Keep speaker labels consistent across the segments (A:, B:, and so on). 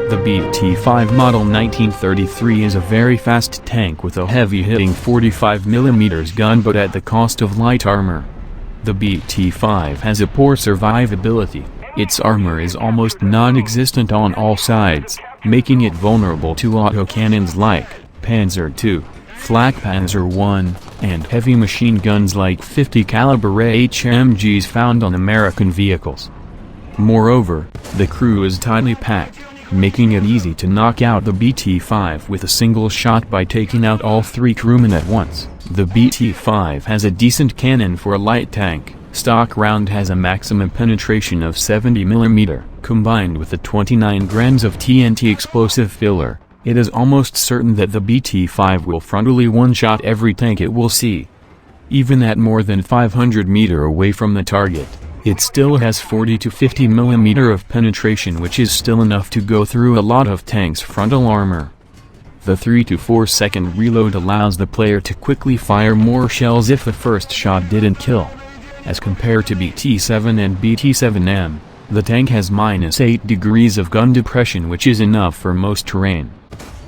A: The BT-5 model 1933 is a very fast tank with a heavy-hitting 45mm gun but at the cost of light armor. The BT-5 has a poor survivability. Its armor is almost non-existent on all sides, making it vulnerable to autocannons like Panzer II, Flak Panzer I, and heavy machine guns like 50 caliber HMGs found on American vehicles. Moreover, the crew is tightly packed, making it easy to knock out the BT-5 with a single shot by taking out all 3 crewmen at once. The BT-5 has a decent cannon for a light tank. Stock round has a maximum penetration of 70mm. Combined with the 29 grams of TNT explosive filler, it is almost certain that the BT-5 will frontally one-shot every tank it will see. Even at more than 500 meters away from the target, it still has 40 to 50mm of penetration, which is still enough to go through a lot of tanks' frontal armor. The 3 to 4 second reload allows the player to quickly fire more shells if the first shot didn't kill. As compared to BT-7 and BT-7M, the tank has -8 degrees of gun depression, which is enough for most terrain.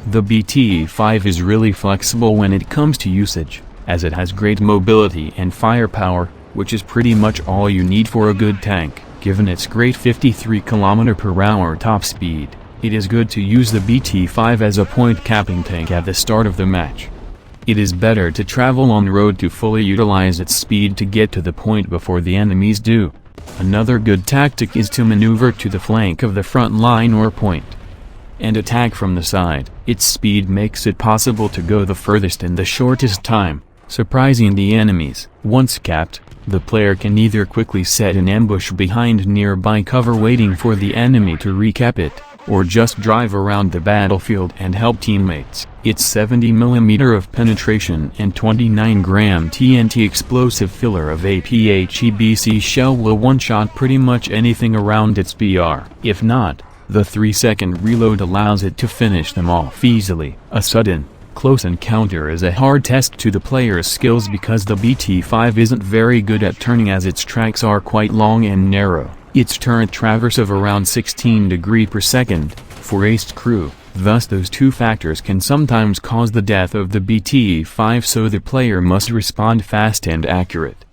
A: The BT-5 is really flexible when it comes to usage, as it has great mobility and firepower, which is pretty much all you need for a good tank. Given its great 53 km/h top speed, it is good to use the BT-5 as a point capping tank at the start of the match. It is better to travel on road to fully utilize its speed to get to the point before the enemies do. Another good tactic is to maneuver to the flank of the front line or point and attack from the side. Its speed makes it possible to go the furthest in the shortest time, surprising the enemies. Once capped, the player can either quickly set an ambush behind nearby cover waiting for the enemy to recap it, or just drive around the battlefield and help teammates. Its 70mm of penetration and 29-gram TNT explosive filler of a PHEBC shell will one-shot pretty much anything around its BR. If not, the 3-second reload allows it to finish them off easily. A sudden, close encounter is a hard test to the player's skills because the BT-5 isn't very good at turning, as its tracks are quite long and narrow. Its turret traverse of around 16 degrees per second, for aced crew, thus those two factors can sometimes cause the death of the BT-5, so the player must respond fast and accurate.